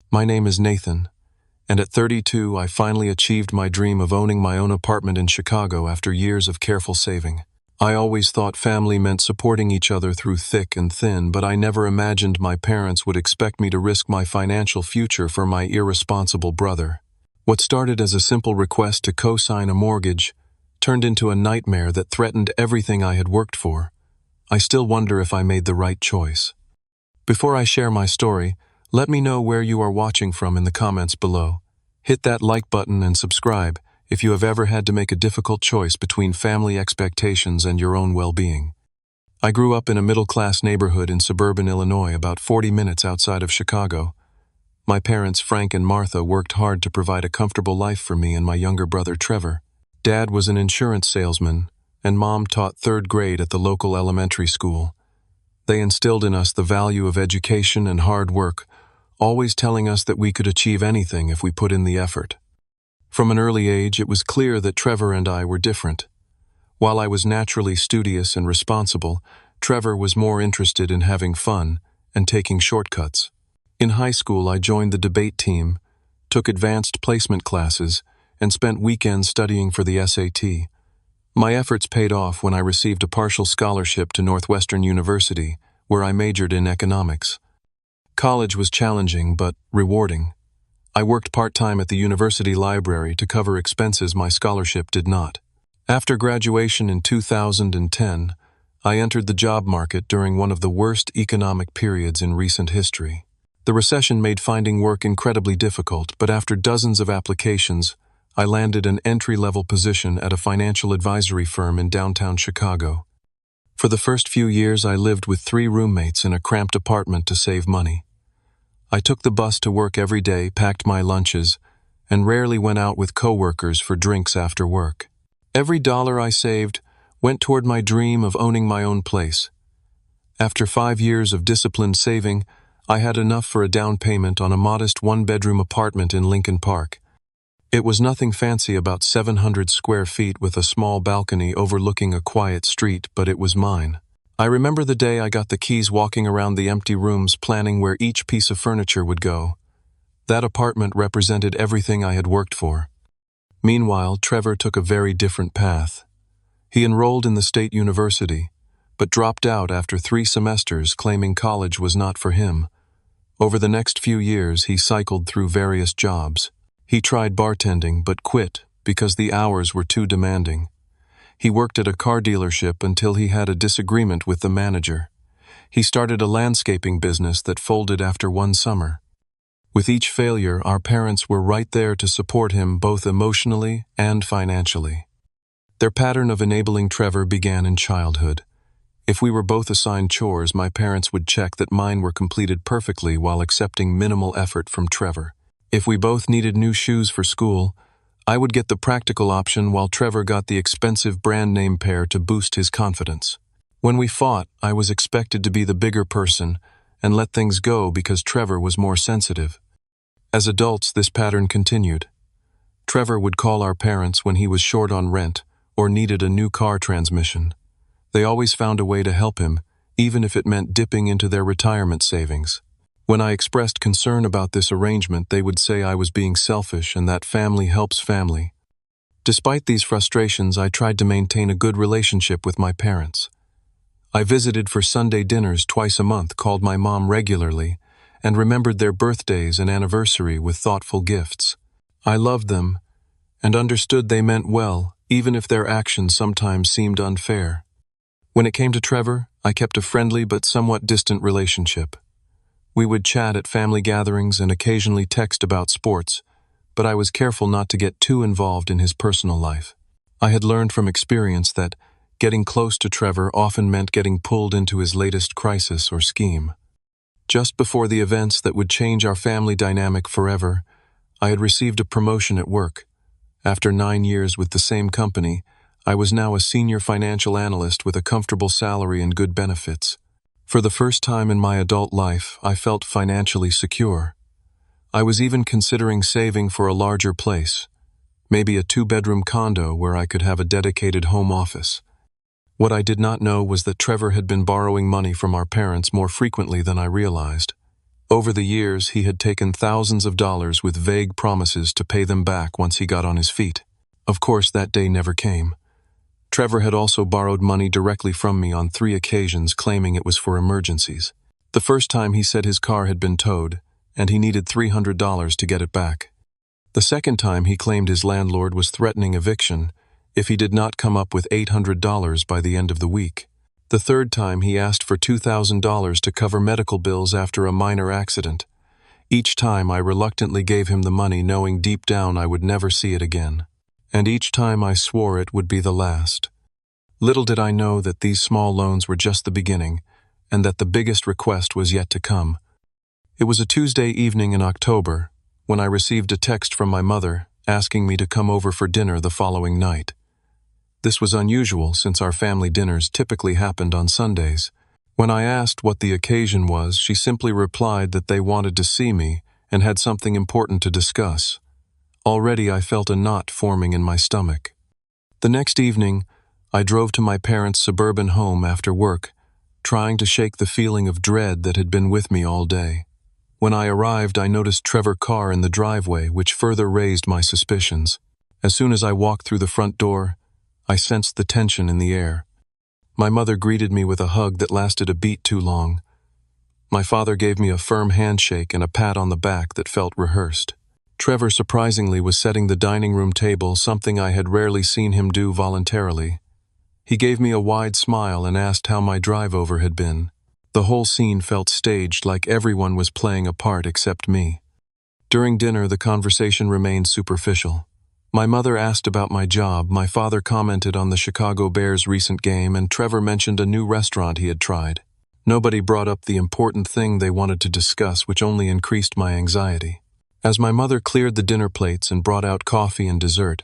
My name is Nathan, and at 32 I finally achieved my dream of owning my own apartment in Chicago after years of careful saving. I always thought family meant supporting each other through thick and thin, but I never imagined my parents would expect me to risk my financial future for my irresponsible brother. What started as a simple request to co-sign a mortgage turned into a nightmare that threatened everything I had worked for. I still wonder if I made the right choice. Before I share my story, let me know where you are watching from in the comments below. Hit that like button and subscribe if you have ever had to make a difficult choice between family expectations and your own well-being. I grew up in a middle-class neighborhood in suburban Illinois, about 40 minutes outside of Chicago. My parents, Frank and Martha, worked hard to provide a comfortable life for me and my younger brother, Trevor. Dad was an insurance salesman, and Mom taught third grade at the local elementary school. They instilled in us the value of education and hard work, always telling us that we could achieve anything if we put in the effort. From an early age, it was clear that Trevor and I were different. While I was naturally studious and responsible, Trevor was more interested in having fun and taking shortcuts. In high school, I joined the debate team, took advanced placement classes, and spent weekends studying for the SAT. My efforts paid off when I received a partial scholarship to Northwestern University, where I majored in economics. College was challenging but rewarding. I worked part-time at the university library to cover expenses my scholarship did not. After graduation in 2010, I entered the job market during one of the worst economic periods in recent history. The recession made finding work incredibly difficult, but after dozens of applications, I landed an entry-level position at a financial advisory firm in downtown Chicago. For the first few years, I lived with 3 roommates in a cramped apartment to save money. I took the bus to work every day, packed my lunches, and rarely went out with coworkers for drinks after work. Every dollar I saved went toward my dream of owning my own place. After 5 years of disciplined saving, I had enough for a down payment on a modest 1-bedroom apartment in Lincoln Park. It was nothing fancy, about 700 square feet with a small balcony overlooking a quiet street, but it was mine. I remember the day I got the keys, walking around the empty rooms, planning where each piece of furniture would go. That apartment represented everything I had worked for. Meanwhile, Trevor took a very different path. He enrolled in the state university, but dropped out after 3 semesters, claiming college was not for him. Over the next few years, he cycled through various jobs. He tried bartending, but quit because the hours were too demanding. He worked at a car dealership until he had a disagreement with the manager. He started a landscaping business that folded after 1 summer. With each failure, our parents were right there to support him both emotionally and financially. Their pattern of enabling Trevor began in childhood. If we were both assigned chores, my parents would check that mine were completed perfectly while accepting minimal effort from Trevor. If we both needed new shoes for school, I would get the practical option while Trevor got the expensive brand name pair to boost his confidence. When we fought, I was expected to be the bigger person and let things go because Trevor was more sensitive. As adults, this pattern continued. Trevor would call our parents when he was short on rent or needed a new car transmission. They always found a way to help him, even if it meant dipping into their retirement savings. When I expressed concern about this arrangement, they would say I was being selfish and that family helps family. Despite these frustrations, I tried to maintain a good relationship with my parents. I visited for Sunday dinners twice a month, called my mom regularly, and remembered their birthdays and anniversary with thoughtful gifts. I loved them and understood they meant well, even if their actions sometimes seemed unfair. When it came to Trevor, I kept a friendly but somewhat distant relationship. We would chat at family gatherings and occasionally text about sports, but I was careful not to get too involved in his personal life. I had learned from experience that getting close to Trevor often meant getting pulled into his latest crisis or scheme. Just before the events that would change our family dynamic forever, I had received a promotion at work. After 9 years with the same company, I was now a senior financial analyst with a comfortable salary and good benefits. For the first time in my adult life, I felt financially secure. I was even considering saving for a larger place, maybe a 2-bedroom condo where I could have a dedicated home office. What I did not know was that Trevor had been borrowing money from our parents more frequently than I realized. Over the years, he had taken thousands of dollars with vague promises to pay them back once he got on his feet. Of course, that day never came. Trevor had also borrowed money directly from me on 3 occasions, claiming it was for emergencies. The first time he said his car had been towed, and he needed $300 to get it back. The second time he claimed his landlord was threatening eviction if he did not come up with $800 by the end of the week. The third time he asked for $2,000 to cover medical bills after a minor accident. Each time I reluctantly gave him the money, knowing deep down I would never see it again. And each time I swore it would be the last. Little did I know that these small loans were just the beginning, and that the biggest request was yet to come. It was a Tuesday evening in October when I received a text from my mother asking me to come over for dinner the following night. This was unusual since our family dinners typically happened on Sundays. When I asked what the occasion was, she simply replied that they wanted to see me and had something important to discuss. Already I felt a knot forming in my stomach. The next evening, I drove to my parents' suburban home after work, trying to shake the feeling of dread that had been with me all day. When I arrived, I noticed Trevor's car in the driveway, which further raised my suspicions. As soon as I walked through the front door, I sensed the tension in the air. My mother greeted me with a hug that lasted a beat too long. My father gave me a firm handshake and a pat on the back that felt rehearsed. Trevor surprisingly was setting the dining room table, something I had rarely seen him do voluntarily. He gave me a wide smile and asked how my drive over had been. The whole scene felt staged, like everyone was playing a part except me. During dinner, the conversation remained superficial. My mother asked about my job, my father commented on the Chicago Bears' recent game, and Trevor mentioned a new restaurant he had tried. Nobody brought up the important thing they wanted to discuss, which only increased my anxiety. As my mother cleared the dinner plates and brought out coffee and dessert,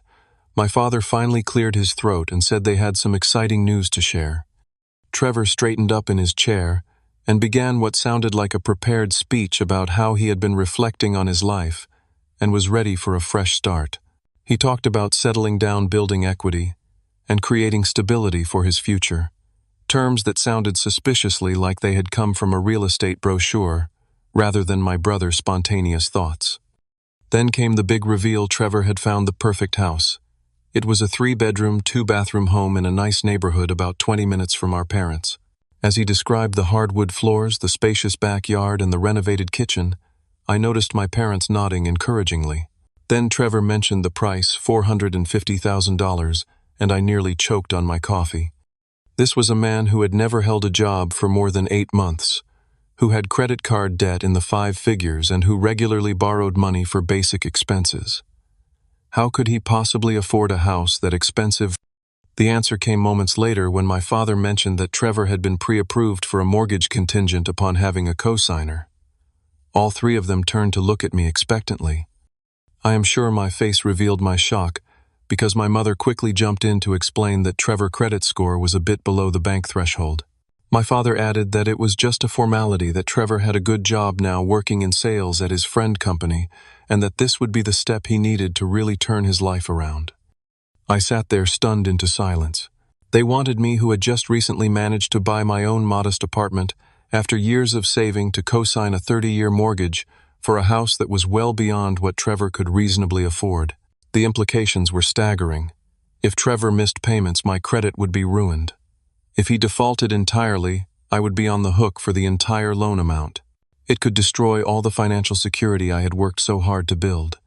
my father finally cleared his throat and said they had some exciting news to share. Trevor straightened up in his chair and began what sounded like a prepared speech about how he had been reflecting on his life and was ready for a fresh start. He talked about settling down, building equity, and creating stability for his future, terms that sounded suspiciously like they had come from a real estate brochure rather than my brother's spontaneous thoughts. Then came the big reveal: Trevor had found the perfect house. It was a 3-bedroom, 2-bathroom home in a nice neighborhood about 20 minutes from our parents. As he described the hardwood floors, the spacious backyard, and the renovated kitchen, I noticed my parents nodding encouragingly. Then Trevor mentioned the price, $450,000, and I nearly choked on my coffee. This was a man who had never held a job for more than 8 months, who had credit card debt in the 5 figures, and who regularly borrowed money for basic expenses. How could he possibly afford a house that expensive? The answer came moments later when my father mentioned that Trevor had been pre-approved for a mortgage contingent upon having a co-signer. All 3 of them turned to look at me expectantly. I am sure my face revealed my shock, because my mother quickly jumped in to explain that Trevor's credit score was a bit below the bank threshold. My father added that it was just a formality, that Trevor had a good job now working in sales at his friend company, and that this would be the step he needed to really turn his life around. I sat there stunned into silence. They wanted me, who had just recently managed to buy my own modest apartment after years of saving, to co-sign a 30-year mortgage for a house that was well beyond what Trevor could reasonably afford. The implications were staggering. If Trevor missed payments, my credit would be ruined. If he defaulted entirely, I would be on the hook for the entire loan amount. It could destroy all the financial security I had worked so hard to build.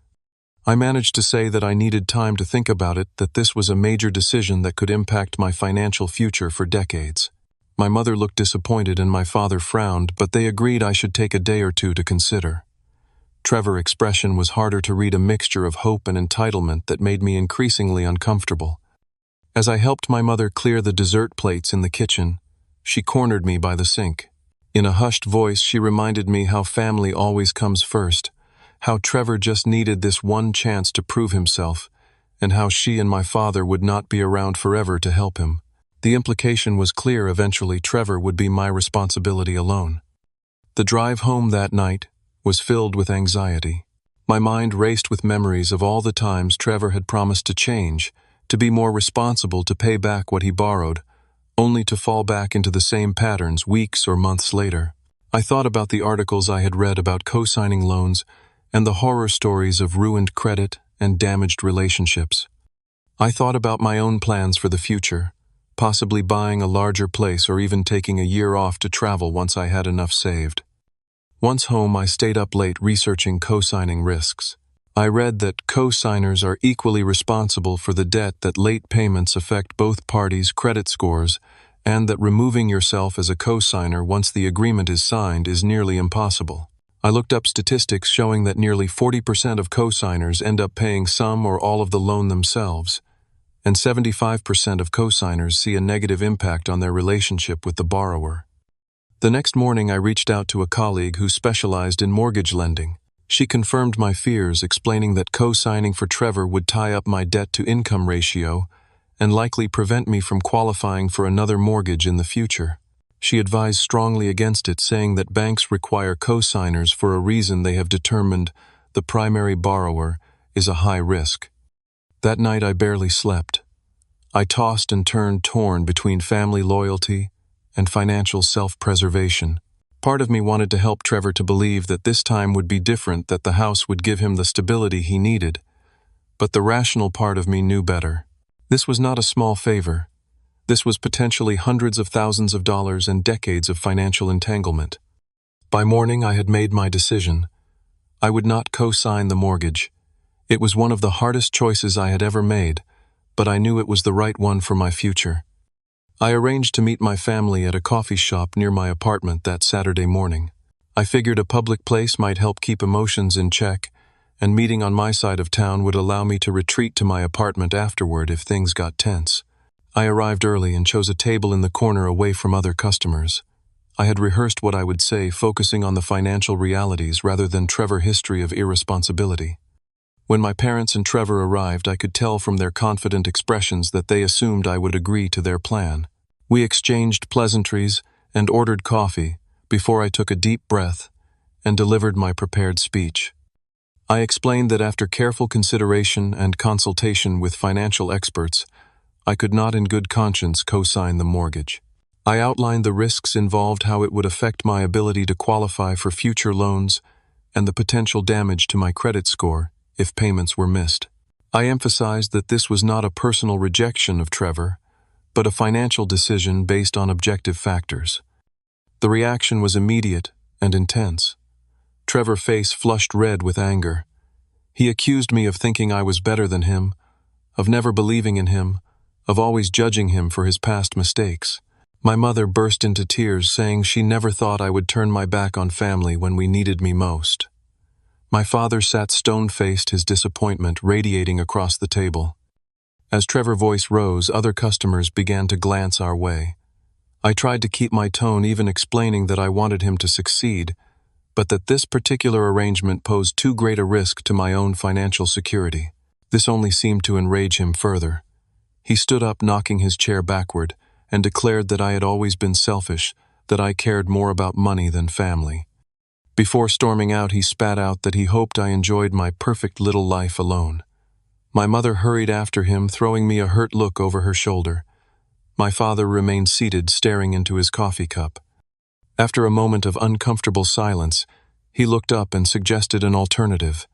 I managed to say that I needed time to think about it, that this was a major decision that could impact my financial future for decades. My mother looked disappointed and my father frowned, but they agreed I should take a day or 2 to consider. Trevor's expression was harder to read, a mixture of hope and entitlement that made me increasingly uncomfortable. As I helped my mother clear the dessert plates in the kitchen, she cornered me by the sink. In a hushed voice, she reminded me how family always comes first, how Trevor just needed this one chance to prove himself, and how she and my father would not be around forever to help him. The implication was clear: eventually Trevor would be my responsibility alone. The drive home that night was filled with anxiety. My mind raced with memories of all the times Trevor had promised to change, to be more responsible, to pay back what he borrowed, only to fall back into the same patterns weeks or months later. I thought about the articles I had read about co-signing loans and the horror stories of ruined credit and damaged relationships. I thought about my own plans for the future, possibly buying a larger place or even taking a year off to travel once I had enough saved. Once home, I stayed up late researching co-signing risks. I read that co-signers are equally responsible for the debt, that late payments affect both parties' credit scores, and that removing yourself as a co-signer once the agreement is signed is nearly impossible. I looked up statistics showing that nearly 40% of co-signers end up paying some or all of the loan themselves, and 75% of co-signers see a negative impact on their relationship with the borrower. The next morning, I reached out to a colleague who specialized in mortgage lending. She confirmed my fears, explaining that co-signing for Trevor would tie up my debt-to-income ratio and likely prevent me from qualifying for another mortgage in the future. She advised strongly against it, saying that banks require co-signers for a reason: they have determined the primary borrower is a high risk. That night I barely slept. I tossed and turned, torn between family loyalty and financial self-preservation. Part of me wanted to help Trevor to believe that this time would be different, that the house would give him the stability he needed. But the rational part of me knew better. This was not a small favor. This was potentially hundreds of thousands of dollars and decades of financial entanglement. By morning, I had made my decision. I would not co-sign the mortgage. It was one of the hardest choices I had ever made, but I knew it was the right one for my future. I arranged to meet my family at a coffee shop near my apartment that Saturday morning. I figured a public place might help keep emotions in check, and meeting on my side of town would allow me to retreat to my apartment afterward if things got tense. I arrived early and chose a table in the corner away from other customers. I had rehearsed what I would say, focusing on the financial realities rather than Trevor's history of irresponsibility. When my parents and Trevor arrived, I could tell from their confident expressions that they assumed I would agree to their plan. We exchanged pleasantries and ordered coffee before I took a deep breath and delivered my prepared speech. I explained that after careful consideration and consultation with financial experts, I could not in good conscience co-sign the mortgage. I outlined the risks involved, how it would affect my ability to qualify for future loans, and the potential damage to my credit score if payments were missed. I emphasized that this was not a personal rejection of Trevor, but a financial decision based on objective factors. The reaction was immediate and intense. Trevor's face flushed red with anger. He accused me of thinking I was better than him, of never believing in him, of always judging him for his past mistakes. My mother burst into tears, saying she never thought I would turn my back on family when we needed me most. My father sat stone-faced, his disappointment radiating across the table. As Trevor's voice rose, other customers began to glance our way. I tried to keep my tone, even explaining that I wanted him to succeed, but that this particular arrangement posed too great a risk to my own financial security. This only seemed to enrage him further. He stood up, knocking his chair backward, and declared that I had always been selfish, that I cared more about money than family. Before storming out, he spat out that he hoped I enjoyed my perfect little life alone. My mother hurried after him, throwing me a hurt look over her shoulder. My father remained seated, staring into his coffee cup. After a moment of uncomfortable silence, he looked up and suggested an alternative.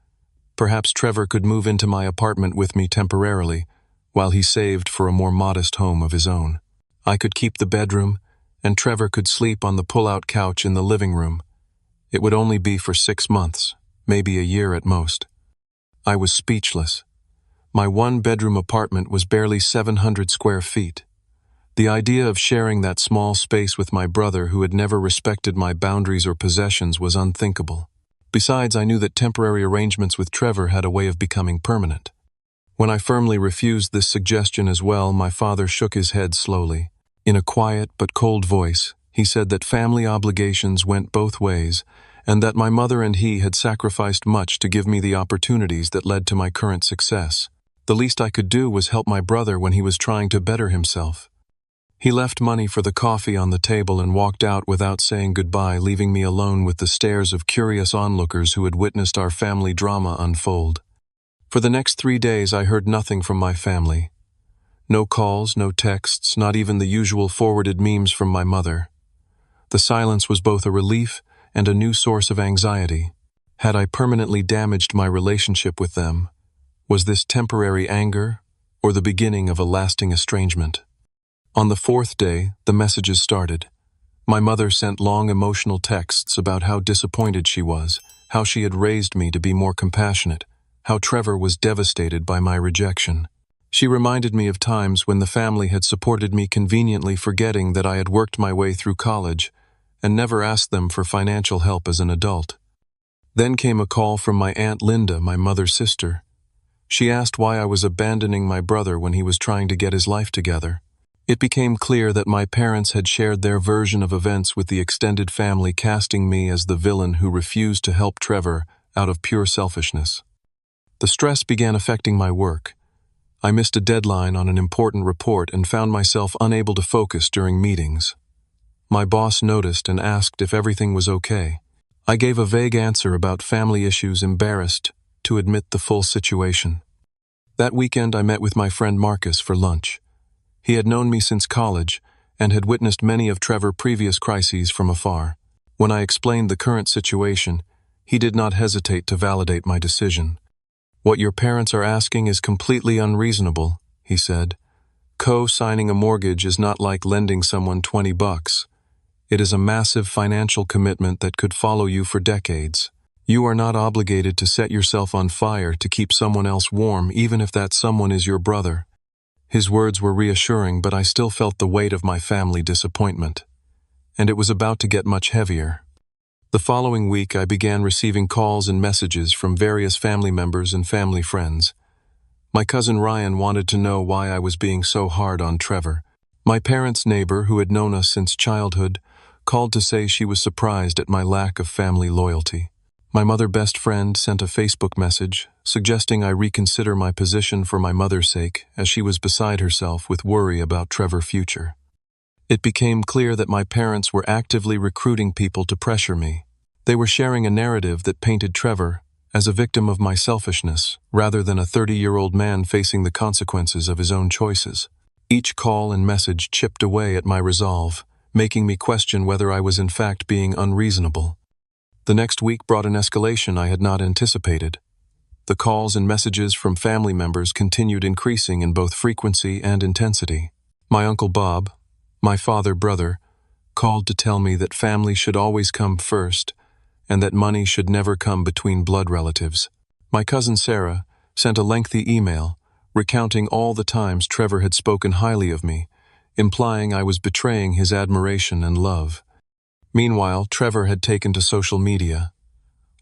Perhaps Trevor could move into my apartment with me temporarily, while he saved for a more modest home of his own. I could keep the bedroom, and Trevor could sleep on the pull-out couch in the living room. It would only be for 6 months, maybe a year at most. I was speechless. My one-bedroom apartment was barely 700 square feet. The idea of sharing that small space with my brother, who had never respected my boundaries or possessions, was unthinkable. Besides, I knew that temporary arrangements with Trevor had a way of becoming permanent. When I firmly refused this suggestion as well, my father shook his head slowly. In a quiet but cold voice, he said that family obligations went both ways, and that my mother and he had sacrificed much to give me the opportunities that led to my current success. The least I could do was help my brother when he was trying to better himself. He left money for the coffee on the table and walked out without saying goodbye, leaving me alone with the stares of curious onlookers who had witnessed our family drama unfold. For the next 3 days, I heard nothing from my family. No calls, no texts, not even the usual forwarded memes from my mother. The silence was both a relief and a new source of anxiety. Had I permanently damaged my relationship with them? Was this temporary anger, or the beginning of a lasting estrangement? On the fourth day, the messages started. My mother sent long emotional texts about how disappointed she was, how she had raised me to be more compassionate, how Trevor was devastated by my rejection. She reminded me of times when the family had supported me, conveniently forgetting that I had worked my way through college and never asked them for financial help as an adult. Then came a call from my Aunt Linda, my mother's sister. She asked why I was abandoning my brother when he was trying to get his life together. It became clear that my parents had shared their version of events with the extended family, casting me as the villain who refused to help Trevor out of pure selfishness. The stress began affecting my work. I missed a deadline on an important report and found myself unable to focus during meetings. My boss noticed and asked if everything was okay. I gave a vague answer about family issues, embarrassed to admit the full situation. That weekend I met with my friend Marcus for lunch. He had known me since college and had witnessed many of Trevor's previous crises from afar. When I explained the current situation, he did not hesitate to validate my decision. "What your parents are asking is completely unreasonable," he said. "Co-signing a mortgage is not like lending someone $20. It is a massive financial commitment that could follow you for decades. You are not obligated to set yourself on fire to keep someone else warm, even if that someone is your brother." His words were reassuring, but I still felt the weight of my family disappointment. And it was about to get much heavier. The following week, I began receiving calls and messages from various family members and family friends. My cousin Ryan wanted to know why I was being so hard on Trevor. My parents' neighbor, who had known us since childhood, called to say she was surprised at my lack of family loyalty. My mother's best friend sent a Facebook message suggesting I reconsider my position for my mother's sake, as she was beside herself with worry about Trevor's future. It became clear that my parents were actively recruiting people to pressure me. They were sharing a narrative that painted Trevor as a victim of my selfishness, rather than a 30-year-old man facing the consequences of his own choices. Each call and message chipped away at my resolve, making me question whether I was in fact being unreasonable. The next week brought an escalation I had not anticipated. The calls and messages from family members continued increasing in both frequency and intensity. My Uncle Bob, my brother, called to tell me that family should always come first and that money should never come between blood relatives. My cousin Sarah sent a lengthy email recounting all the times Trevor had spoken highly of me, implying I was betraying his admiration and love. Meanwhile, Trevor had taken to social media.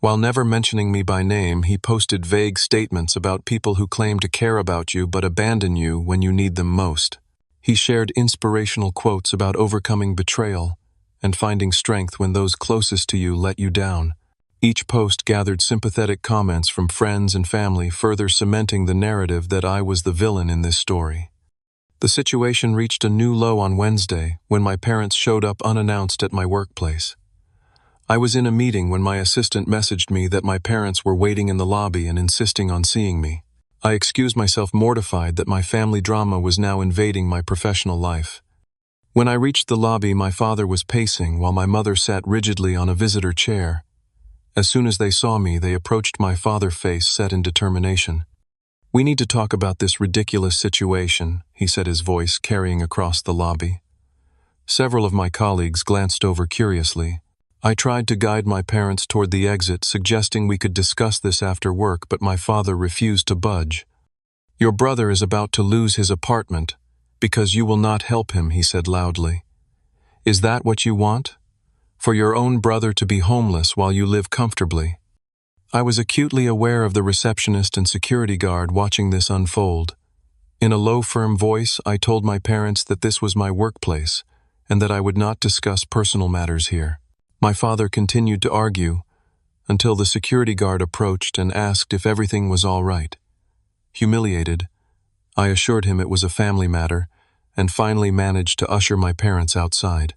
While never mentioning me by name, he posted vague statements about people who claim to care about you but abandon you when you need them most. He shared inspirational quotes about overcoming betrayal and finding strength when those closest to you let you down. Each post gathered sympathetic comments from friends and family, further cementing the narrative that I was the villain in this story. The situation reached a new low on Wednesday when my parents showed up unannounced at my workplace. I was in a meeting when my assistant messaged me that my parents were waiting in the lobby and insisting on seeing me. I excused myself, mortified that my family drama was now invading my professional life. When I reached the lobby, my father was pacing while my mother sat rigidly on a visitor chair. As soon as they saw me, they approached my father's face set in determination. "We need to talk about this ridiculous situation," he said, his voice carrying across the lobby. Several of my colleagues glanced over curiously. I tried to guide my parents toward the exit, suggesting we could discuss this after work, but my father refused to budge. "Your brother is about to lose his apartment because you will not help him," he said loudly. "Is that what you want? For your own brother to be homeless while you live comfortably?" I was acutely aware of the receptionist and security guard watching this unfold. In a low, firm voice, I told my parents that this was my workplace and that I would not discuss personal matters here. My father continued to argue until the security guard approached and asked if everything was all right. Humiliated, I assured him it was a family matter and finally managed to usher my parents outside.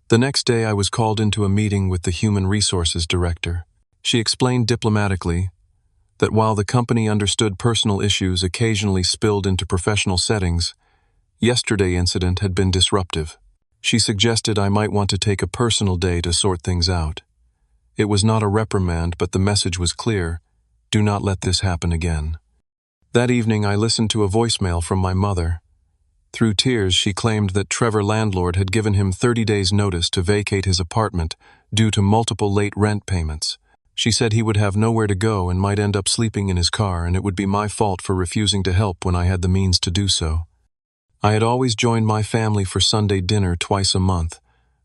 The next day, I was called into a meeting with the Human Resources Director. She explained diplomatically that while the company understood personal issues occasionally spilled into professional settings, yesterday's incident had been disruptive. She suggested I might want to take a personal day to sort things out. It was not a reprimand, but the message was clear: do not let this happen again. That evening I listened to a voicemail from my mother. Through tears, she claimed that Trevor landlord had given him 30 days' notice to vacate his apartment due to multiple late rent payments. She said he would have nowhere to go and might end up sleeping in his car, and it would be my fault for refusing to help when I had the means to do so. I had always joined my family for Sunday dinner twice a month,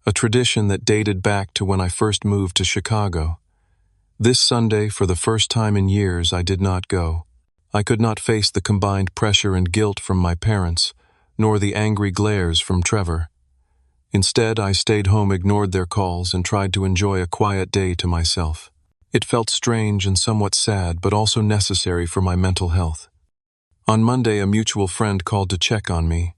a tradition that dated back to when I first moved to Chicago. This Sunday, for the first time in years, I did not go. I could not face the combined pressure and guilt from my parents, nor the angry glares from Trevor. Instead, I stayed home, ignored their calls, and tried to enjoy a quiet day to myself. It felt strange and somewhat sad, but also necessary for my mental health. On Monday, a mutual friend called to check on me.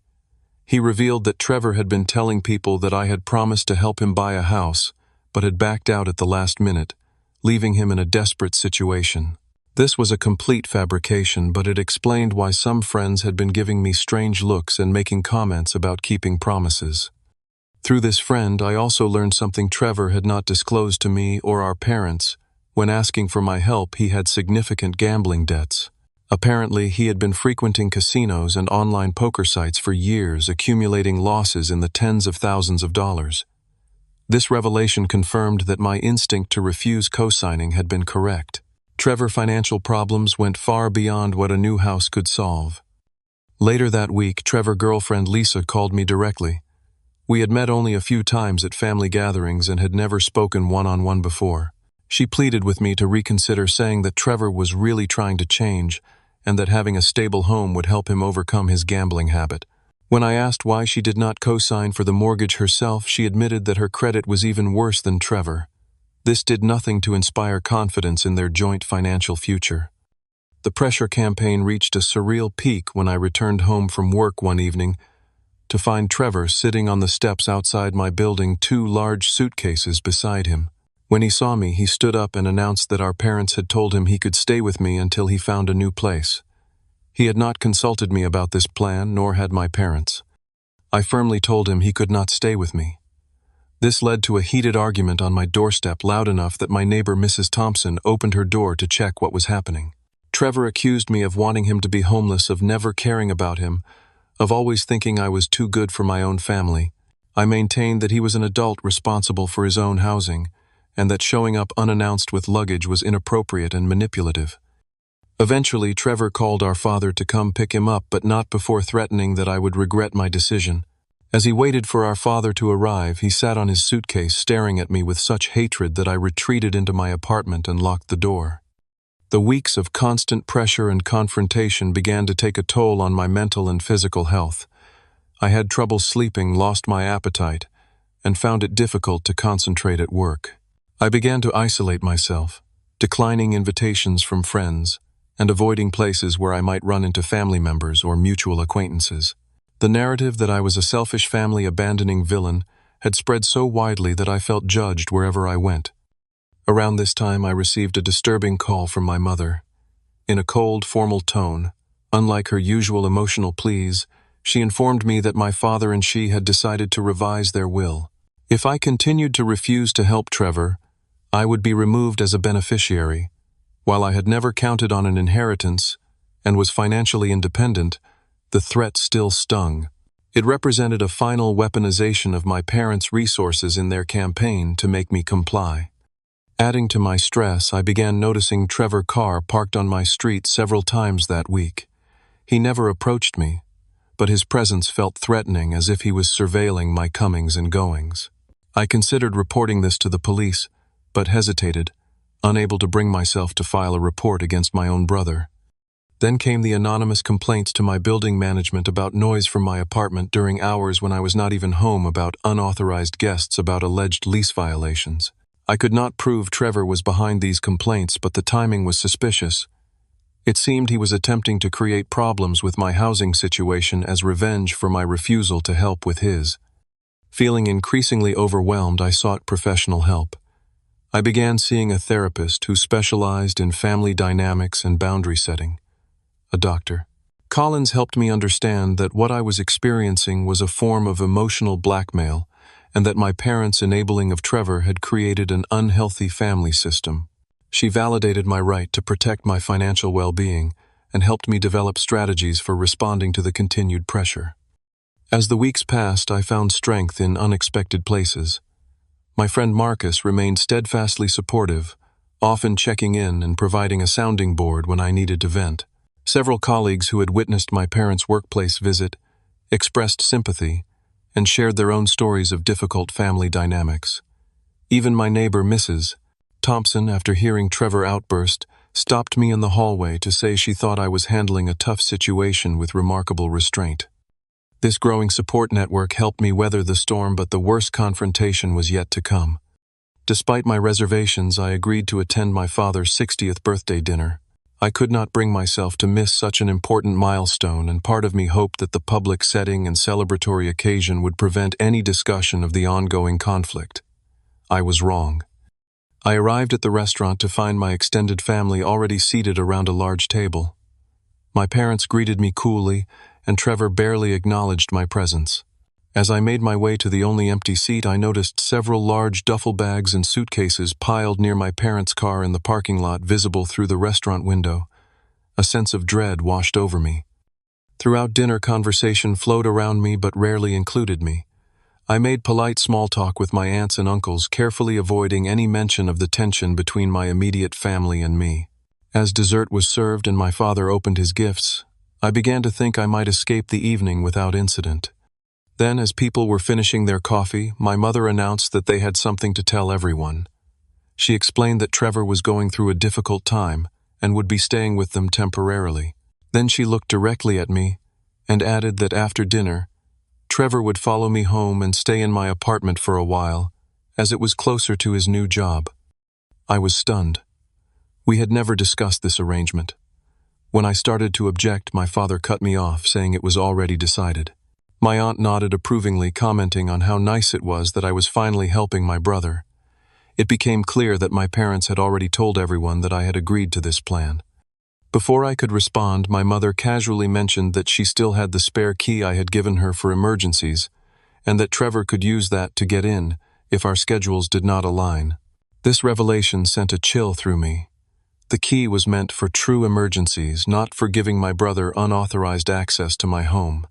He revealed that Trevor had been telling people that I had promised to help him buy a house, but had backed out at the last minute, leaving him in a desperate situation. This was a complete fabrication, but it explained why some friends had been giving me strange looks and making comments about keeping promises. Through this friend, I also learned something Trevor had not disclosed to me or our parents. When asking for my help, he had significant gambling debts. Apparently, he had been frequenting casinos and online poker sites for years, accumulating losses in the tens of thousands of dollars. This revelation confirmed that my instinct to refuse co-signing had been correct. Trevor's financial problems went far beyond what a new house could solve. Later that week, Trevor's girlfriend Lisa called me directly. We had met only a few times at family gatherings and had never spoken one-on-one before. She pleaded with me to reconsider, saying that Trevor was really trying to change and that having a stable home would help him overcome his gambling habit. When I asked why she did not co-sign for the mortgage herself, she admitted that her credit was even worse than Trevor. This did nothing to inspire confidence in their joint financial future. The pressure campaign reached a surreal peak when I returned home from work one evening to find Trevor sitting on the steps outside my building, 2 large suitcases beside him. When he saw me, he stood up and announced that our parents had told him he could stay with me until he found a new place. He had not consulted me about this plan, nor had my parents. I firmly told him he could not stay with me. This led to a heated argument on my doorstep, loud enough that my neighbor Mrs. Thompson opened her door to check what was happening. Trevor accused me of wanting him to be homeless, of never caring about him, of always thinking I was too good for my own family. I maintained that he was an adult responsible for his own housing, and that showing up unannounced with luggage was inappropriate and manipulative. Eventually, Trevor called our father to come pick him up, but not before threatening that I would regret my decision. As he waited for our father to arrive, he sat on his suitcase, staring at me with such hatred that I retreated into my apartment and locked the door. The weeks of constant pressure and confrontation began to take a toll on my mental and physical health. I had trouble sleeping, lost my appetite, and found it difficult to concentrate at work. I began to isolate myself, declining invitations from friends, and avoiding places where I might run into family members or mutual acquaintances. The narrative that I was a selfish, family-abandoning villain had spread so widely that I felt judged wherever I went. Around this time, I received a disturbing call from my mother. In a cold, formal tone, unlike her usual emotional pleas, she informed me that my father and she had decided to revise their will. If I continued to refuse to help Trevor, I would be removed as a beneficiary. While I had never counted on an inheritance and was financially independent, the threat still stung. It represented a final weaponization of my parents' resources in their campaign to make me comply. Adding to my stress, I began noticing Trevor's car parked on my street several times that week. He never approached me, but his presence felt threatening, as if he was surveilling my comings and goings. I considered reporting this to the police, but hesitated, unable to bring myself to file a report against my own brother. Then came the anonymous complaints to my building management about noise from my apartment during hours when I was not even home, about unauthorized guests, about alleged lease violations. I could not prove Trevor was behind these complaints, but the timing was suspicious. It seemed he was attempting to create problems with my housing situation as revenge for my refusal to help with his. Feeling increasingly overwhelmed, I sought professional help. I began seeing a therapist who specialized in family dynamics and boundary setting. A doctor. Collins helped me understand that what I was experiencing was a form of emotional blackmail, and that my parents' enabling of Trevor had created an unhealthy family system. She validated my right to protect my financial well-being and helped me develop strategies for responding to the continued pressure. As the weeks passed, I found strength in unexpected places. My friend Marcus remained steadfastly supportive, often checking in and providing a sounding board when I needed to vent. Several colleagues who had witnessed my parents' workplace visit expressed sympathy and shared their own stories of difficult family dynamics. Even my neighbor, Mrs. Thompson, after hearing Trevor outburst, stopped me in the hallway to say she thought I was handling a tough situation with remarkable restraint. This growing support network helped me weather the storm, but the worst confrontation was yet to come. Despite my reservations, I agreed to attend my father's 60th birthday dinner. I could not bring myself to miss such an important milestone, and part of me hoped that the public setting and celebratory occasion would prevent any discussion of the ongoing conflict. I was wrong. I arrived at the restaurant to find my extended family already seated around a large table. My parents greeted me coolly, and Trevor barely acknowledged my presence. As I made my way to the only empty seat, I noticed several large duffel bags and suitcases piled near my parents' car in the parking lot, visible through the restaurant window. A sense of dread washed over me. Throughout dinner, conversation flowed around me but rarely included me. I made polite small talk with my aunts and uncles, carefully avoiding any mention of the tension between my immediate family and me. As dessert was served and my father opened his gifts, I began to think I might escape the evening without incident. Then, as people were finishing their coffee, my mother announced that they had something to tell everyone. She explained that Trevor was going through a difficult time and would be staying with them temporarily. Then she looked directly at me and added that after dinner, Trevor would follow me home and stay in my apartment for a while, as it was closer to his new job. I was stunned. We had never discussed this arrangement. When I started to object, my father cut me off, saying it was already decided. My aunt nodded approvingly, commenting on how nice it was that I was finally helping my brother. It became clear that my parents had already told everyone that I had agreed to this plan. Before I could respond, my mother casually mentioned that she still had the spare key I had given her for emergencies, and that Trevor could use that to get in if our schedules did not align. This revelation sent a chill through me. The key was meant for true emergencies, not for giving my brother unauthorized access to my home.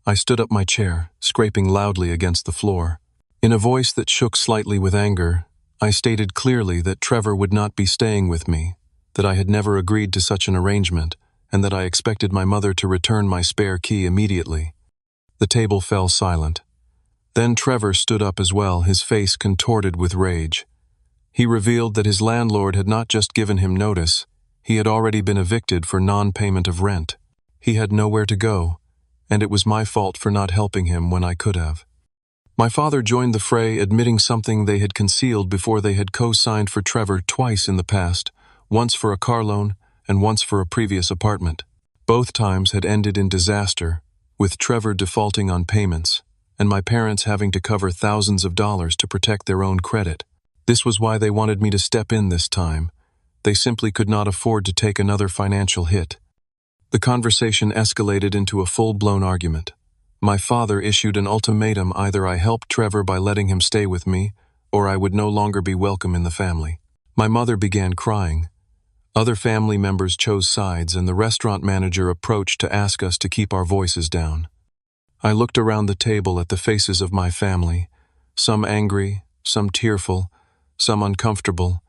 I stood up my chair, scraping loudly against the floor. In a voice that shook slightly with anger, I stated clearly that Trevor would not be staying with me, that I had never agreed to such an arrangement, and that I expected my mother to return my spare key immediately. The table fell silent. Then Trevor stood up as well, his face contorted with rage. He revealed that his landlord had not just given him notice, he had already been evicted for non-payment of rent. He had nowhere to go, and it was my fault for not helping him when I could have. My father joined the fray, admitting something they had concealed before they had co-signed for Trevor twice in the past, once for a car loan and once for a previous apartment. Both times had ended in disaster, with Trevor defaulting on payments, and my parents having to cover thousands of dollars to protect their own credit. This was why they wanted me to step in this time. They simply could not afford to take another financial hit. The conversation escalated into a full-blown argument. My father issued an ultimatum: either I helped Trevor by letting him stay with me, or I would no longer be welcome in the family. My mother began crying. Other family members chose sides, and the restaurant manager approached to ask us to keep our voices down. I looked around the table at the faces of my family, some angry, some tearful, some uncomfortable,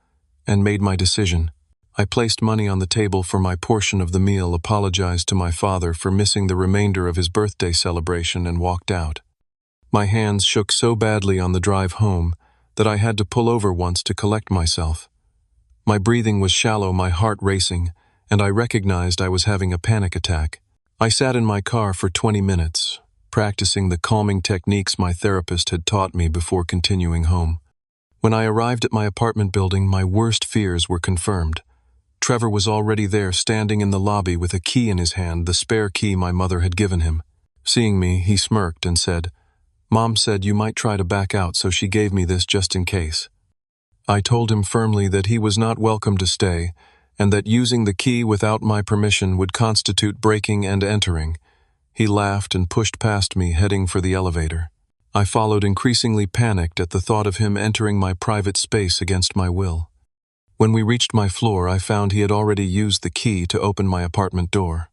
and made my decision. I placed money on the table for my portion of the meal, apologized to my father for missing the remainder of his birthday celebration, and walked out. My hands shook so badly on the drive home that I had to pull over once to collect myself. My breathing was shallow, my heart racing, and I recognized I was having a panic attack. I sat in my car for 20 minutes, practicing the calming techniques my therapist had taught me before continuing home. When I arrived at my apartment building, my worst fears were confirmed. Trevor was already there, standing in the lobby with a key in his hand, the spare key my mother had given him. Seeing me, he smirked and said, "Mom said you might try to back out, so she gave me this just in case." I told him firmly that he was not welcome to stay, and that using the key without my permission would constitute breaking and entering. He laughed and pushed past me, heading for the elevator. I followed, increasingly panicked at the thought of him entering my private space against my will. When we reached my floor, I found he had already used the key to open my apartment door.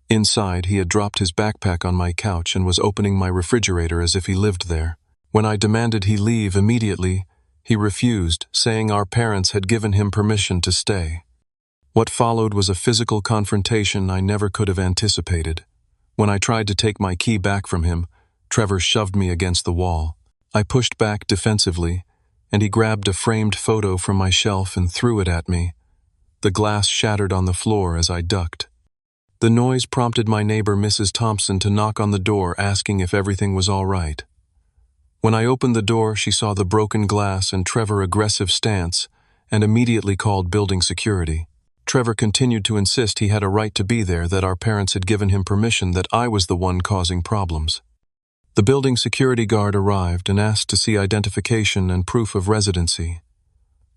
Inside, he had dropped his backpack on my couch and was opening my refrigerator as if he lived there. When I demanded he leave immediately, he refused, saying our parents had given him permission to stay. What followed was a physical confrontation I never could have anticipated. When I tried to take my key back from him, Trevor shoved me against the wall. I pushed back defensively, and he grabbed a framed photo from my shelf and threw it at me. The glass shattered on the floor as I ducked. The noise prompted my neighbor, Mrs. Thompson, to knock on the door, asking if everything was all right. When I opened the door, she saw the broken glass and Trevor's aggressive stance, and immediately called building security. Trevor continued to insist he had a right to be there, that our parents had given him permission, that I was the one causing problems. The building security guard arrived and asked to see identification and proof of residency.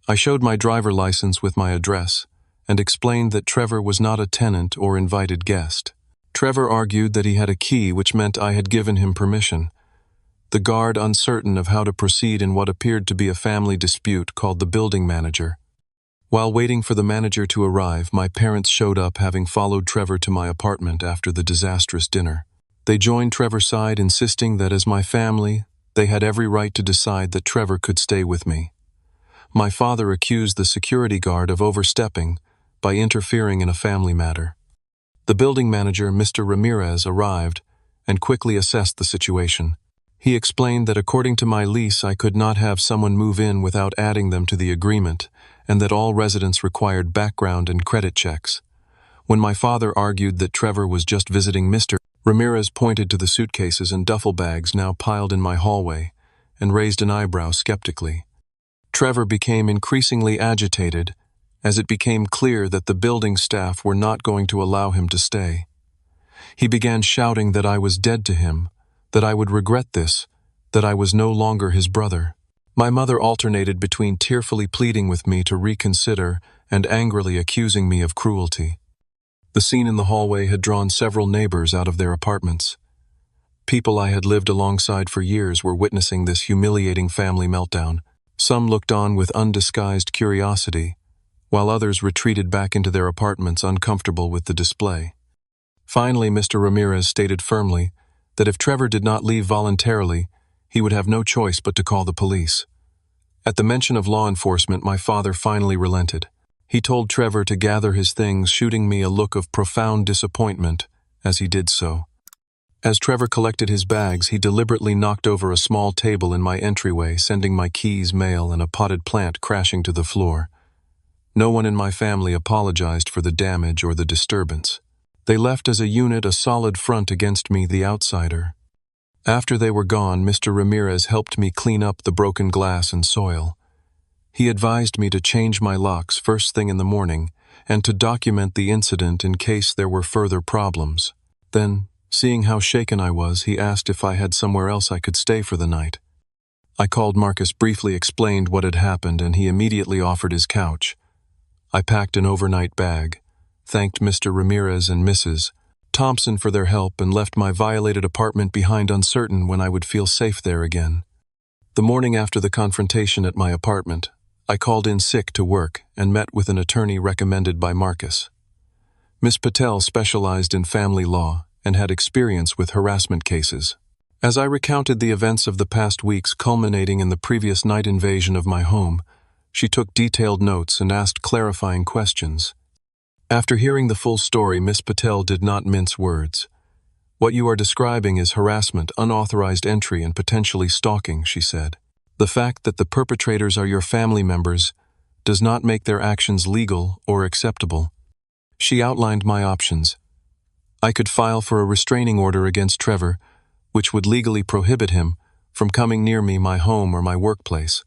I showed my driver license with my address and explained that Trevor was not a tenant or invited guest. Trevor argued that he had a key, which meant I had given him permission. The guard, uncertain of how to proceed in what appeared to be a family dispute, called the building manager. While waiting for the manager to arrive, my parents showed up, having followed Trevor to my apartment after the disastrous dinner. They joined Trevor's side, insisting that as my family, they had every right to decide that Trevor could stay with me. My father accused the security guard of overstepping by interfering in a family matter. The building manager, Mr. Ramirez, arrived and quickly assessed the situation. He explained that according to my lease, I could not have someone move in without adding them to the agreement, and that all residents required background and credit checks. When my father argued that Trevor was just visiting, Mr. Ramirez pointed to the suitcases and duffel bags now piled in my hallway and raised an eyebrow skeptically. Trevor became increasingly agitated as it became clear that the building staff were not going to allow him to stay. He began shouting that I was dead to him, that I would regret this, that I was no longer his brother. My mother alternated between tearfully pleading with me to reconsider and angrily accusing me of cruelty. The scene in the hallway had drawn several neighbors out of their apartments. People I had lived alongside for years were witnessing this humiliating family meltdown. Some looked on with undisguised curiosity, while others retreated back into their apartments, uncomfortable with the display. Finally, Mr. Ramirez stated firmly that if Trevor did not leave voluntarily, he would have no choice but to call the police. At the mention of law enforcement, my father finally relented. He told Trevor to gather his things, shooting me a look of profound disappointment as he did so. As Trevor collected his bags, he deliberately knocked over a small table in my entryway, sending my keys, mail, and a potted plant crashing to the floor. No one in my family apologized for the damage or the disturbance. They left as a unit a solid front against me, the outsider. After they were gone, Mr. Ramirez helped me clean up the broken glass and soil. He advised me to change my locks first thing in the morning and to document the incident in case there were further problems. Then, seeing how shaken I was, he asked if I had somewhere else I could stay for the night. I called Marcus, briefly explained what had happened, and he immediately offered his couch. I packed an overnight bag, thanked Mr. Ramirez and Mrs. Thompson for their help, and left my violated apartment behind, uncertain when I would feel safe there again. The morning after the confrontation at my apartment, I called in sick to work and met with an attorney recommended by Marcus. Miss Patel specialized in family law and had experience with harassment cases. As I recounted the events of the past weeks, culminating in the previous night invasion of my home, she took detailed notes and asked clarifying questions. After hearing the full story, Miss Patel did not mince words. "What you are describing is harassment, unauthorized entry, and potentially stalking," she said. "The fact that the perpetrators are your family members does not make their actions legal or acceptable." She outlined my options. I could file for a restraining order against Trevor, which would legally prohibit him from coming near me, my home, or my workplace.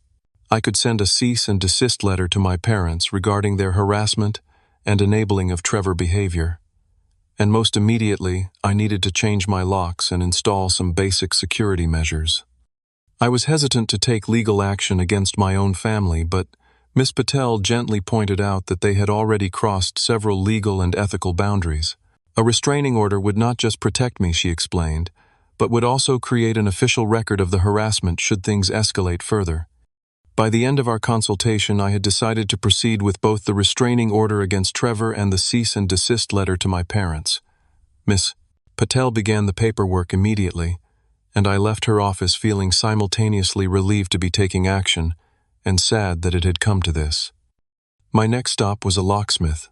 I could send a cease and desist letter to my parents regarding their harassment and enabling of Trevor behavior. And most immediately, I needed to change my locks and install some basic security measures. I was hesitant to take legal action against my own family, but Miss Patel gently pointed out that they had already crossed several legal and ethical boundaries. A restraining order would not just protect me, she explained, but would also create an official record of the harassment should things escalate further. By the end of our consultation, I had decided to proceed with both the restraining order against Trevor and the cease and desist letter to my parents. Miss Patel began the paperwork immediately, and I left her office feeling simultaneously relieved to be taking action and sad that it had come to this. My next stop was a locksmith.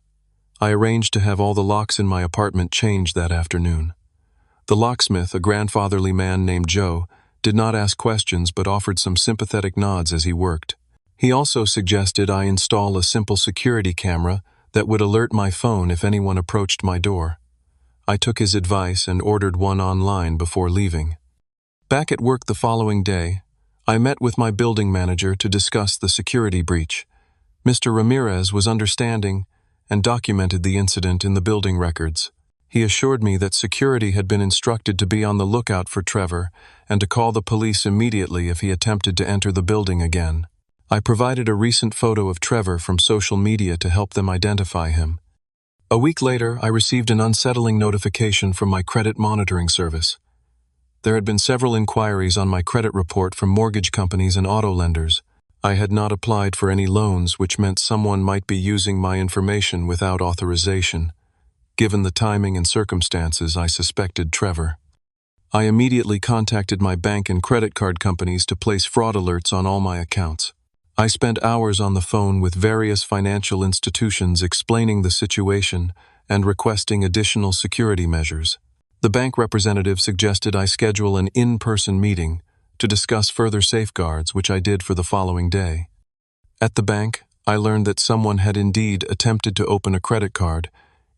I arranged to have all the locks in my apartment changed that afternoon. The locksmith, a grandfatherly man named Joe, did not ask questions but offered some sympathetic nods as he worked. He also suggested I install a simple security camera that would alert my phone if anyone approached my door. I took his advice and ordered one online before leaving. Back at work the following day, I met with my building manager to discuss the security breach. Mr. Ramirez was understanding and documented the incident in the building records. He assured me that security had been instructed to be on the lookout for Trevor and to call the police immediately if he attempted to enter the building again. I provided a recent photo of Trevor from social media to help them identify him. A week later, I received an unsettling notification from my credit monitoring service. There had been several inquiries on my credit report from mortgage companies and auto lenders. I had not applied for any loans, which meant someone might be using my information without authorization. Given the timing and circumstances, I suspected Trevor. I immediately contacted my bank and credit card companies to place fraud alerts on all my accounts. I spent hours on the phone with various financial institutions explaining the situation and requesting additional security measures. The bank representative suggested I schedule an in-person meeting to discuss further safeguards, which I did for the following day. At the bank, I learned that someone had indeed attempted to open a credit card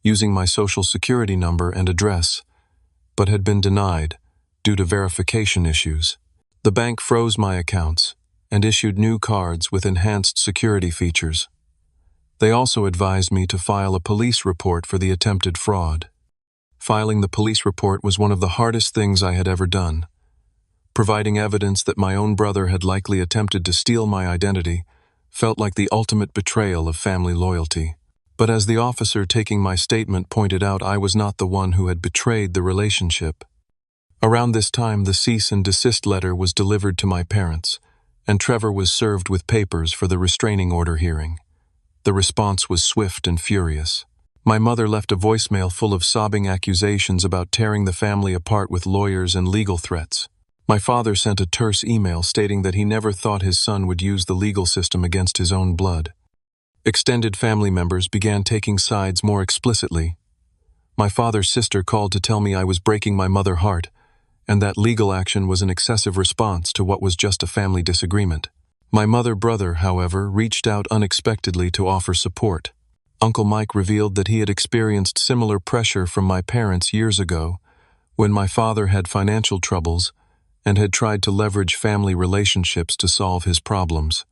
using my social security number and address, but had been denied due to verification issues. The bank froze my accounts and issued new cards with enhanced security features. They also advised me to file a police report for the attempted fraud. Filing the police report was one of the hardest things I had ever done. Providing evidence that my own brother had likely attempted to steal my identity felt like the ultimate betrayal of family loyalty. But as the officer taking my statement pointed out, I was not the one who had betrayed the relationship. Around this time, the cease and desist letter was delivered to my parents, and Trevor was served with papers for the restraining order hearing. The response was swift and furious. My mother left a voicemail full of sobbing accusations about tearing the family apart with lawyers and legal threats. My father sent a terse email stating that he never thought his son would use the legal system against his own blood. Extended family members began taking sides more explicitly. My father's sister called to tell me I was breaking my mother's heart, and that legal action was an excessive response to what was just a family disagreement. My brother, however, reached out unexpectedly to offer support. Uncle Mike revealed that he had experienced similar pressure from my parents years ago, when my father had financial troubles and had tried to leverage family relationships to solve his problems.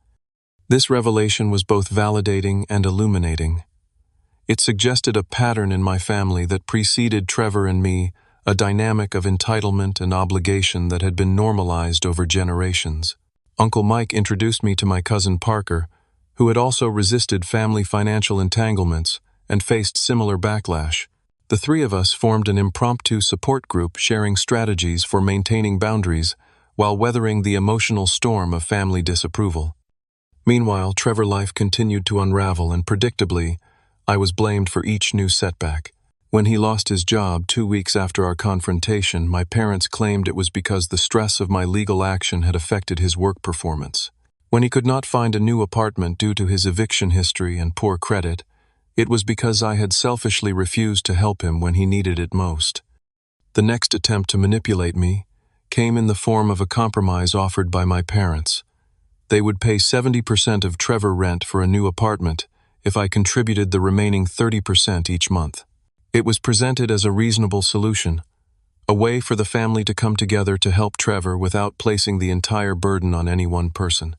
This revelation was both validating and illuminating. It suggested a pattern in my family that preceded Trevor and me, a dynamic of entitlement and obligation that had been normalized over generations. Uncle Mike introduced me to my cousin Parker, who had also resisted family financial entanglements and faced similar backlash. The three of us formed an impromptu support group sharing strategies for maintaining boundaries while weathering the emotional storm of family disapproval. Meanwhile, Trevor's life continued to unravel, and predictably, I was blamed for each new setback. When he lost his job 2 weeks after our confrontation, my parents claimed it was because the stress of my legal action had affected his work performance. When he could not find a new apartment due to his eviction history and poor credit, it was because I had selfishly refused to help him when he needed it most. The next attempt to manipulate me came in the form of a compromise offered by my parents. They would pay 70% of Trevor rent for a new apartment if I contributed the remaining 30% each month. It was presented as a reasonable solution, a way for the family to come together to help Trevor without placing the entire burden on any one person.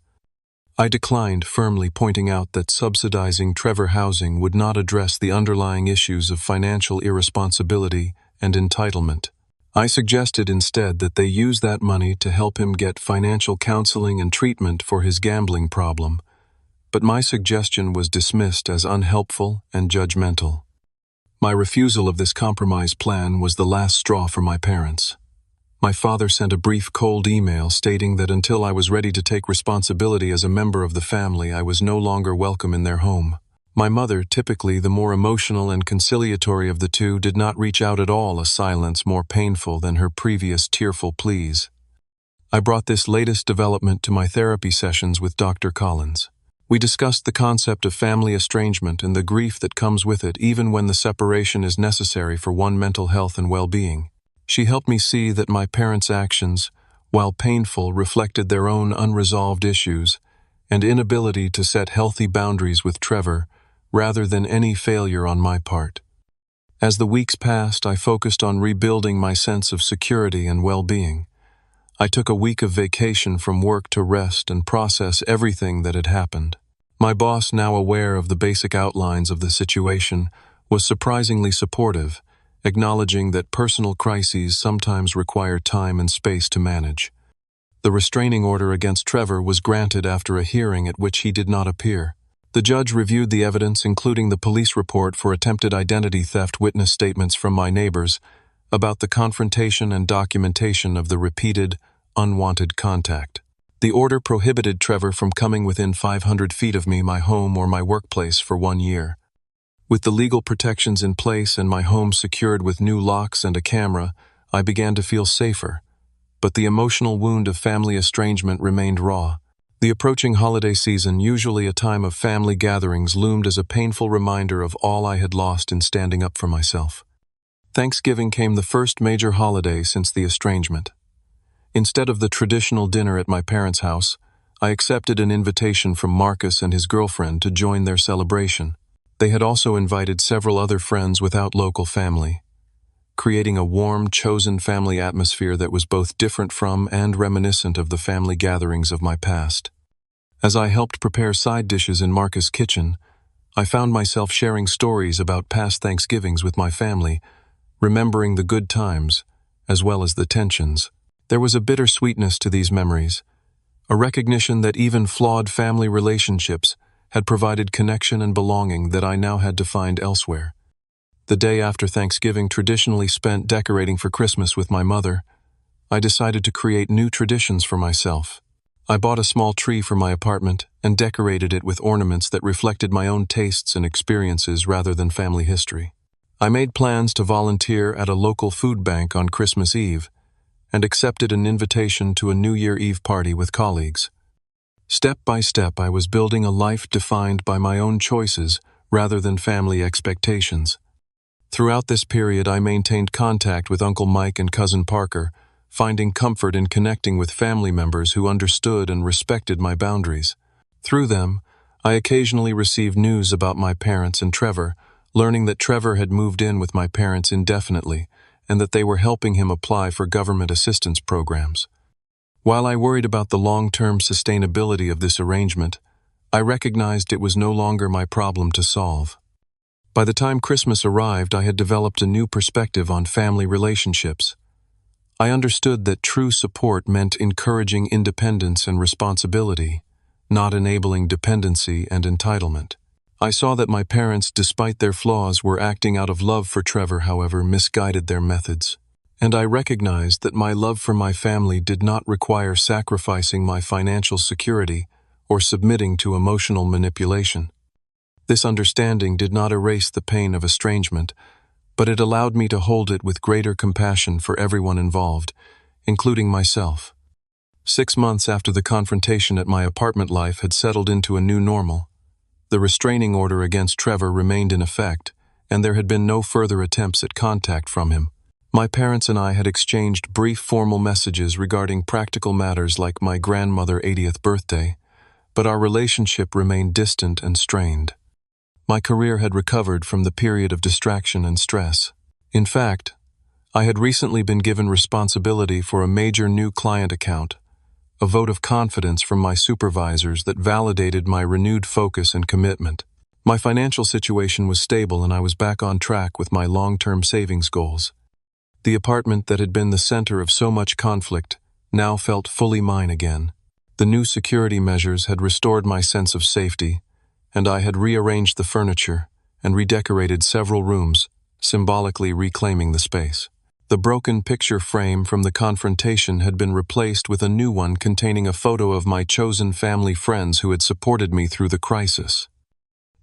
I declined, firmly pointing out that subsidizing Trevor housing would not address the underlying issues of financial irresponsibility and entitlement. I suggested instead that they use that money to help him get financial counseling and treatment for his gambling problem, but my suggestion was dismissed as unhelpful and judgmental. My refusal of this compromise plan was the last straw for my parents. My father sent a brief cold email stating that until I was ready to take responsibility as a member of the family, I was no longer welcome in their home. My mother, typically the more emotional and conciliatory of the two, did not reach out at all, a silence more painful than her previous tearful pleas. I brought this latest development to my therapy sessions with Dr. Collins. We discussed the concept of family estrangement and the grief that comes with it, even when the separation is necessary for one's mental health and well-being. She helped me see that my parents' actions, while painful, reflected their own unresolved issues and inability to set healthy boundaries with Trevor, rather than any failure on my part. As the weeks passed, I focused on rebuilding my sense of security and well-being. I took a week of vacation from work to rest and process everything that had happened. My boss, now aware of the basic outlines of the situation, was surprisingly supportive, acknowledging that personal crises sometimes require time and space to manage. The restraining order against Trevor was granted after a hearing at which he did not appear. The judge reviewed the evidence, including the police report for attempted identity theft, witness statements from my neighbors about the confrontation and documentation of the repeated, unwanted contact. The order prohibited Trevor from coming within 500 feet of me, my home, or my workplace for 1 year. With the legal protections in place and my home secured with new locks and a camera, I began to feel safer. But the emotional wound of family estrangement remained raw. The approaching holiday season, usually a time of family gatherings, loomed as a painful reminder of all I had lost in standing up for myself. Thanksgiving came, the first major holiday since the estrangement. Instead of the traditional dinner at my parents' house, I accepted an invitation from Marcus and his girlfriend to join their celebration. They had also invited several other friends without local family, creating a warm, chosen family atmosphere that was both different from and reminiscent of the family gatherings of my past. As I helped prepare side dishes in Marcus' kitchen, I found myself sharing stories about past Thanksgivings with my family, remembering the good times, as well as the tensions. There was a bittersweetness to these memories, a recognition that even flawed family relationships had provided connection and belonging that I now had to find elsewhere. The day after Thanksgiving, traditionally spent decorating for Christmas with my mother, I decided to create new traditions for myself. I bought a small tree for my apartment and decorated it with ornaments that reflected my own tastes and experiences rather than family history. I made plans to volunteer at a local food bank on Christmas Eve and accepted an invitation to a New Year Eve party with colleagues. Step by step, I was building a life defined by my own choices rather than family expectations. Throughout this period, I maintained contact with Uncle Mike and Cousin Parker, finding comfort in connecting with family members who understood and respected my boundaries. Through them, I occasionally received news about my parents and Trevor, learning that Trevor had moved in with my parents indefinitely and that they were helping him apply for government assistance programs. While I worried about the long-term sustainability of this arrangement, I recognized it was no longer my problem to solve. By the time Christmas arrived, I had developed a new perspective on family relationships. I understood that true support meant encouraging independence and responsibility, not enabling dependency and entitlement. I saw that my parents, despite their flaws, were acting out of love for Trevor, however, misguided their methods. And I recognized that my love for my family did not require sacrificing my financial security or submitting to emotional manipulation. This understanding did not erase the pain of estrangement, but it allowed me to hold it with greater compassion for everyone involved, including myself. 6 months after the confrontation at my apartment, life had settled into a new normal. The restraining order against Trevor remained in effect, and there had been no further attempts at contact from him. My parents and I had exchanged brief formal messages regarding practical matters like my grandmother's 80th birthday, but our relationship remained distant and strained. My career had recovered from the period of distraction and stress. In fact, I had recently been given responsibility for a major new client account, a vote of confidence from my supervisors that validated my renewed focus and commitment. My financial situation was stable and I was back on track with my long-term savings goals. The apartment that had been the center of so much conflict now felt fully mine again. The new security measures had restored my sense of safety, and I had rearranged the furniture and redecorated several rooms, symbolically reclaiming the space. The broken picture frame from the confrontation had been replaced with a new one containing a photo of my chosen family friends who had supported me through the crisis.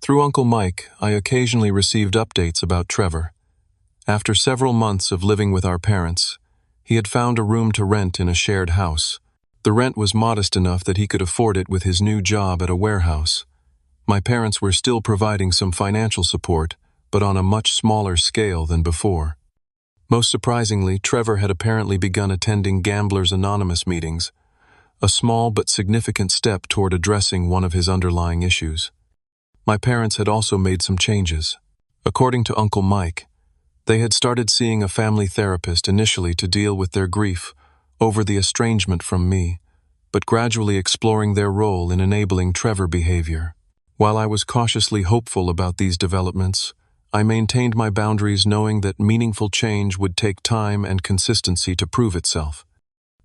Through Uncle Mike, I occasionally received updates about Trevor. After several months of living with our parents, he had found a room to rent in a shared house. The rent was modest enough that he could afford it with his new job at a warehouse. My parents were still providing some financial support, but on a much smaller scale than before. Most surprisingly, Trevor had apparently begun attending Gamblers Anonymous meetings, a small but significant step toward addressing one of his underlying issues. My parents had also made some changes. According to Uncle Mike, they had started seeing a family therapist initially to deal with their grief over the estrangement from me, but gradually exploring their role in enabling Trevor behavior. While I was cautiously hopeful about these developments, I maintained my boundaries knowing that meaningful change would take time and consistency to prove itself.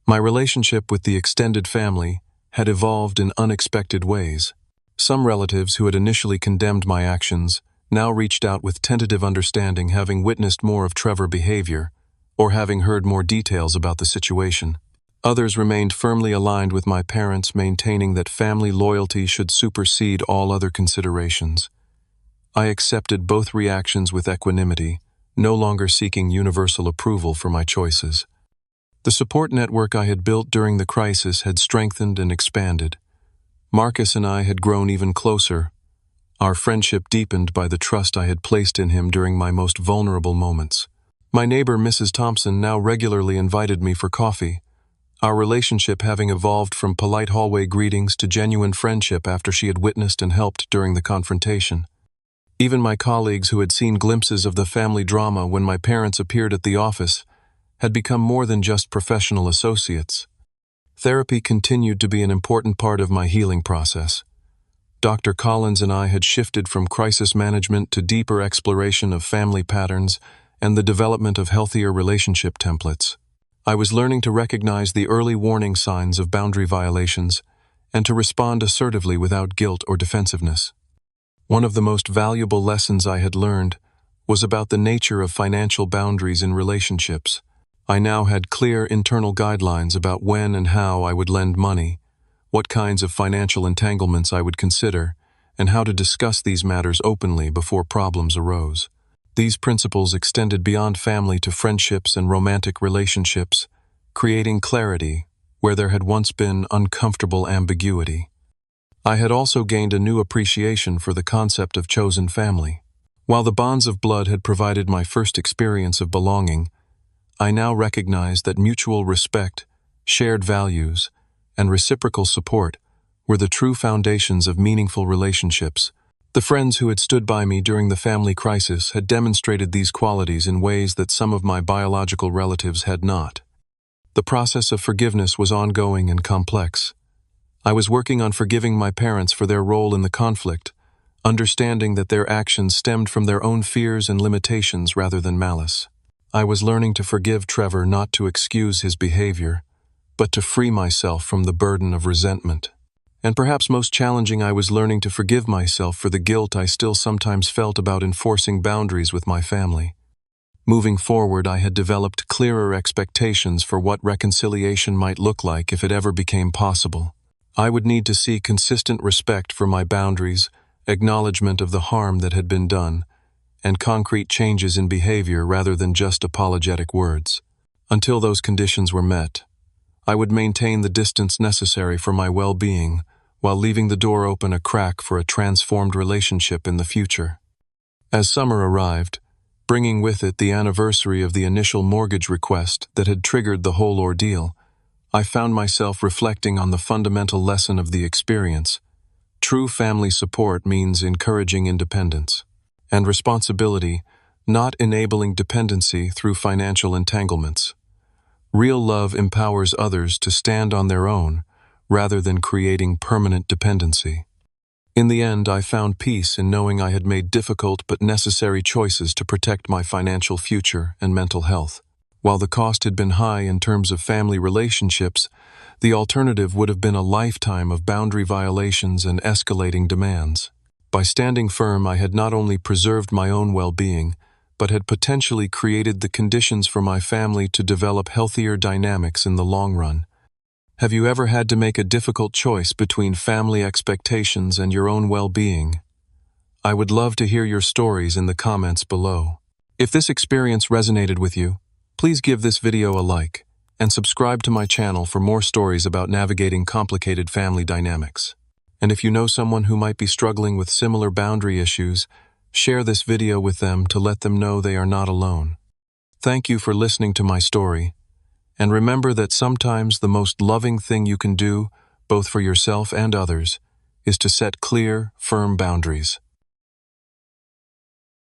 My relationship with the extended family had evolved in unexpected ways. Some relatives who had initially condemned my actions now reached out with tentative understanding, having witnessed more of Trevor behavior or having heard more details about the situation. Others remained firmly aligned with my parents, maintaining that family loyalty should supersede all other considerations. I accepted both reactions with equanimity, no longer seeking universal approval for my choices. The support network I had built during the crisis had strengthened and expanded. Marcus and I had grown even closer, our friendship deepened by the trust I had placed in him during my most vulnerable moments. My neighbor, Mrs. Thompson, now regularly invited me for coffee, our relationship having evolved from polite hallway greetings to genuine friendship after she had witnessed and helped during the confrontation. Even my colleagues who had seen glimpses of the family drama when my parents appeared at the office had become more than just professional associates. Therapy continued to be an important part of my healing process. Dr. Collins and I had shifted from crisis management to deeper exploration of family patterns and the development of healthier relationship templates. I was learning to recognize the early warning signs of boundary violations and to respond assertively without guilt or defensiveness. One of the most valuable lessons I had learned was about the nature of financial boundaries in relationships. I now had clear internal guidelines about when and how I would lend money, what kinds of financial entanglements I would consider, and how to discuss these matters openly before problems arose. These principles extended beyond family to friendships and romantic relationships, creating clarity where there had once been uncomfortable ambiguity. I had also gained a new appreciation for the concept of chosen family. While the bonds of blood had provided my first experience of belonging, I now recognized that mutual respect, shared values, and reciprocal support were the true foundations of meaningful relationships. The friends who had stood by me during the family crisis had demonstrated these qualities in ways that some of my biological relatives had not. The process of forgiveness was ongoing and complex. I was working on forgiving my parents for their role in the conflict, understanding that their actions stemmed from their own fears and limitations rather than malice. I was learning to forgive Trevor not to excuse his behavior, but to free myself from the burden of resentment. And perhaps most challenging, I was learning to forgive myself for the guilt I still sometimes felt about enforcing boundaries with my family. Moving forward, I had developed clearer expectations for what reconciliation might look like if it ever became possible. I would need to see consistent respect for my boundaries, acknowledgement of the harm that had been done, and concrete changes in behavior rather than just apologetic words. Until those conditions were met, I would maintain the distance necessary for my well-being, while leaving the door open a crack for a transformed relationship in the future. As summer arrived, bringing with it the anniversary of the initial mortgage request that had triggered the whole ordeal, I found myself reflecting on the fundamental lesson of the experience. True family support means encouraging independence and responsibility, not enabling dependency through financial entanglements. Real love empowers others to stand on their own, rather than creating permanent dependency. In the end, I found peace in knowing I had made difficult but necessary choices to protect my financial future and mental health. While the cost had been high in terms of family relationships, The alternative would have been a lifetime of boundary violations and escalating demands. By standing firm, I had not only preserved my own well-being, but had potentially created the conditions for my family to develop healthier dynamics in the long run. Have you ever had to make a difficult choice between family expectations and your own well-being? I would love to hear your stories in the comments below. If this experience resonated with you, please give this video a like and subscribe to my channel for more stories about navigating complicated family dynamics. And if you know someone who might be struggling with similar boundary issues, share this video with them to let them know they are not alone. Thank you for listening to my story, and remember that sometimes the most loving thing you can do, both for yourself and others, is to set clear, firm boundaries.